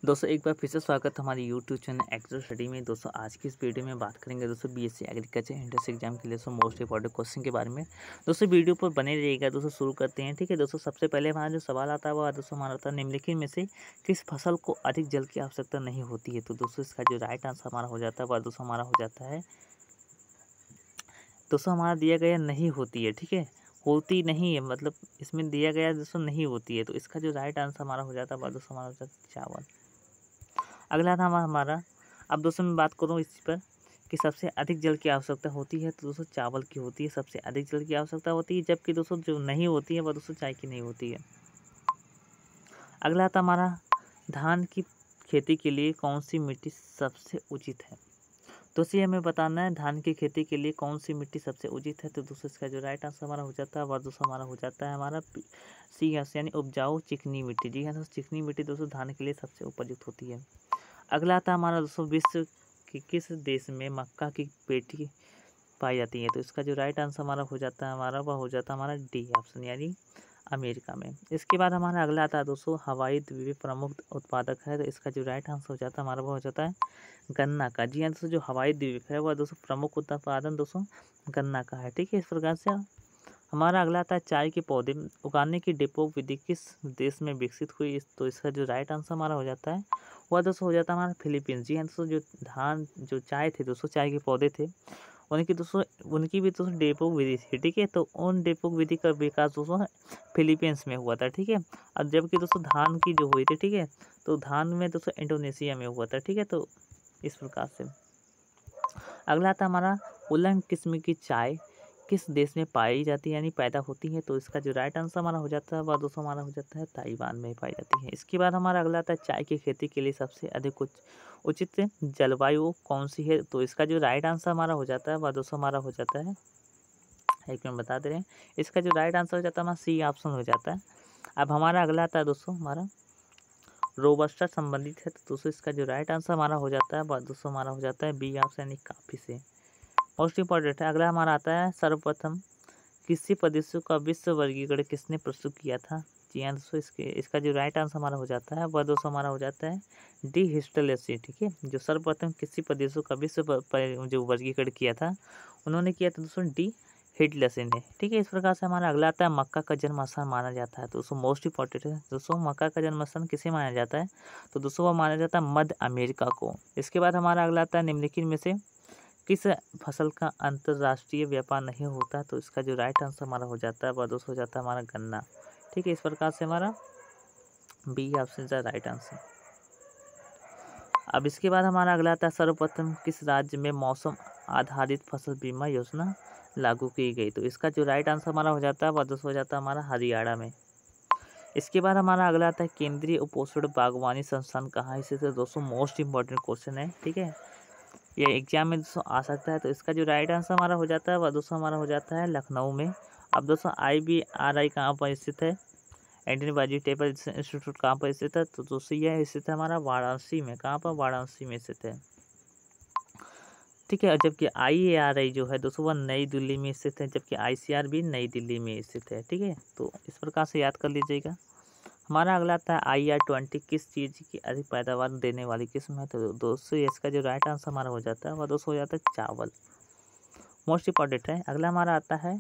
दोस्तों एक बार फिर से स्वागत है हमारे यूट्यूब चैनल एग्जो स्टडी में। दोस्तों आज की इस वीडियो में बात करेंगे दोस्तों बीएससी एग्रीकल्चर एंट्रेंस एग्जाम के लिए मोस्ट इंपॉर्टेंट क्वेश्चन के बारे में। दोस्तों वीडियो पर बने रहिएगा। दोस्तों शुरू करते हैं। ठीक है दोस्तों, सबसे पहले हमारा जो सवाल आता है वो दोस्तों हमारा आता है निम्नलिखित में से किस फसल को अधिक जल की आवश्यकता नहीं होती है। तो दोस्तों इसका जो राइट आंसर हमारा हो जाता है वह दोस्तों हमारा हो जाता है दोस्तों हमारा दिया गया नहीं होती है। ठीक है, होती नहीं है मतलब इसमें दिया गया दोस्तों नहीं होती है। तो इसका जो राइट आंसर हमारा हो जाता है वह दोस्तों हमारा हो जाता है चावल। अगला था हमारा, अब दोस्तों मैं बात करूँ इस पर कि सबसे अधिक जल की आवश्यकता होती है तो दोस्तों चावल की होती है, सबसे अधिक जल की आवश्यकता होती है। जबकि दोस्तों जो नहीं होती है वह दोस्तों चाय की नहीं होती है। अगला था हमारा, धान की खेती के लिए कौन सी मिट्टी सबसे उचित है। दोस्तों हमें बताना है धान की खेती के लिए कौन सी मिट्टी सबसे उचित है। तो दोस्तों इसका जो राइट आंसर हमारा हो जाता है वह दोस्तों हमारा हो जाता है हमारा सी यानी उपजाऊ चिकनी मिट्टी। जी हाँ दोस्तों, चिकनी मिट्टी दोस्तों धान के लिए सबसे उपयुक्त होती है। अगला आता है हमारा दोस्तों, विश्व के किस देश में मक्का की पेटी पाई जाती है। तो इसका जो राइट आंसर हमारा हो जाता है हमारा वह हो जाता है हमारा डी ऑप्शन यानी अमेरिका में। इसके बाद हमारा अगला आता है दोस्तों, हवाई द्वीप प्रमुख उत्पादक है। तो इसका जो राइट आंसर हो जाता है हमारा वह हो जाता है गन्ना का। जी हाँ दोस्तों, जो हवाई द्वीप है वह दोस्तों प्रमुख उत्पादन दोस्तों गन्ना का है। ठीक है, इस प्रकार से हमारा अगला आता है चाय के पौधे उगाने की डेपो विधि किस देश में विकसित हुई। तो इसका जो राइट आंसर हमारा हो जाता है वह दोस्तों हो जाता है हमारा फिलीपींस। जी हाँ दोस्तों, जो चाय थे दोस्तों, चाय के पौधे थे उनकी भी दोस्तों डेपो विधि थी। ठीक है, तो उन डेपो विधि का विकास दोस्तों फिलीपींस में हुआ था। ठीक है, और जबकि दोस्तों धान की जो हुई थी, ठीक है, तो धान में दोस्तों इंडोनेशिया में हुआ था। ठीक है, तो इस प्रकार से अगला आता हमारा, उलंग किस्म की चाय किस देश में पाई जाती है यानी पैदा होती है। तो इसका जो राइट आंसर हमारा हो जाता है वह दोस्तों हमारा हो जाता है ताइवान में पाई जाती है। इसके बाद हमारा अगला आता है चाय की खेती के लिए सबसे अधिक उचित जलवायु कौन सी है। तो इसका जो राइट आंसर हमारा हो जाता है वह दोस्तों हमारा हो जाता है, एक मिनट बता दे रहे हैं, इसका जो राइट आंसर हो जाता है हमारा सी ऑप्शन हो जाता है। अब हमारा अगला आता है दोस्तों हमारा रोबस्टा संबंधित है। तो दोस्तों इसका जो राइट आंसर हमारा हो जाता है वह दोस्तों हमारा हो जाता है बी ऑप्शन यानी काफ़ी से। मोस्ट इंपॉर्टेंट है। अगला हमारा आता है सर्वप्रथम किसी प्रदेशों का विश्व वर्गीकरण किसने प्रस्तुत किया था। जी हाँ दोस्तों, इसका जो राइट आंसर हमारा हो जाता है वह दोस्तों हमारा हो जाता है डी हिस्टोलेसी। ठीक है, जो सर्वप्रथम किसी प्रदेशों का विश्व जो वर्गीकरण किया था उन्होंने किया था दोस्तों डी हिटलसी ने। ठीक है, इस प्रकार से हमारा अगला आता है मक्का का जन्म स्थान माना जाता है। तो दोस्तों मोस्ट इंपॉर्टेंट है दोस्तों, मक्का का जन्म स्थान किसे माना जाता है। तो दोस्तों वह माना जाता है मध्य अमेरिका को। इसके बाद हमारा अगला आता है निम्नलिखित में से किस फसल का अंतर्राष्ट्रीय व्यापार नहीं होता। तो इसका जो राइट आंसर हमारा हो जाता है वह दोस्तों हो जाता है हमारा गन्ना। ठीक है, इस प्रकार से हमारा बी ऑप्शन का राइट आंसर। अब इसके बाद हमारा अगला आता है सर्वप्रथम किस राज्य में मौसम आधारित फसल बीमा योजना लागू की गई। तो इसका जो राइट आंसर हमारा हो जाता है वह दोस्तों हो जाता है हमारा हरियाणा में। इसके बाद हमारा अगला आता है केंद्रीय उपोषण बागवानी संस्थान कहाँ स्थित है। दोस्तों मोस्ट इंपॉर्टेंट क्वेश्चन है। ठीक है, ये एग्जाम में दोस्तों आ सकता है। तो इसका जो राइट आंसर हमारा हो जाता है वह दोस्तों हमारा हो जाता है लखनऊ में। अब दोस्तों IBRI कहाँ पर स्थित है, इंडियन वेजिटेबल इंस्टीट्यूट कहाँ पर स्थित है। तो दोस्तों यह स्थित है हमारा वाराणसी में। कहाँ पर, वाराणसी में स्थित है। ठीक है, जबकि IARI जो है दोस्तों वह नई दिल्ली में स्थित है, जबकि ICAR भी नई दिल्ली में स्थित है। ठीक है, तो इस प्रकार से याद कर लीजिएगा। हमारा अगला आता है IR20 किस चीज़ की अधिक पैदावार देने वाली किस्म है। तो दोस्तों इसका जो राइट आंसर हमारा हो जाता है वह दोस्तों हो जाता है चावल। मोस्ट इंपॉर्टेंट है। अगला हमारा आता है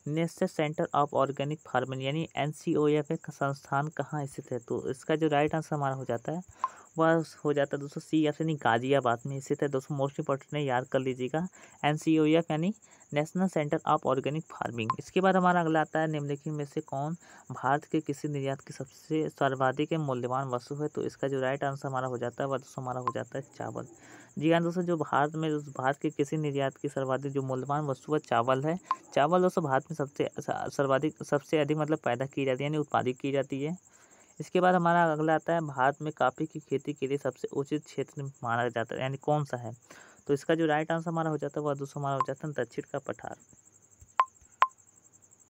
national centre of organic farming यानी NCOF का संस्थान कहाँ स्थित है। तो इसका जो राइट आंसर हमारा हो जाता है वह हो जाता है दोस्तों सी यानी गाजियाबाद में स्थित है। दोस्तों मोस्ट इंपॉर्टेंट है, याद कर लीजिएगा NCOF यानी national centre of organic farming. इसके बाद हमारा अगला आता है निम्नलिखित में से कौन भारत के किसी निर्यात की सबसे सर्वाधिक मूल्यवान वस्तु है। तो इसका जो राइट आंसर हमारा हो जाता है वह दोस्तों हमारा हो जाता है चावल। जी हाँ दोस्तों, जो भारत के किसी निर्यात की सर्वाधिक जो मूल्यवान वस्तु है चावल है। चावल दोस्तों भारत में सबसे अधिक मतलब पैदा की जाती है यानी उत्पादित की जाती है। इसके बाद हमारा अगला आता है भारत में कॉफ़ी की खेती के लिए सबसे उचित क्षेत्र माना जाता है यानी कौन सा है। तो इसका जो राइट आंसर हमारा हो जाता है वह दोस्तों हमारा हो जाता है दक्षिण का पठार।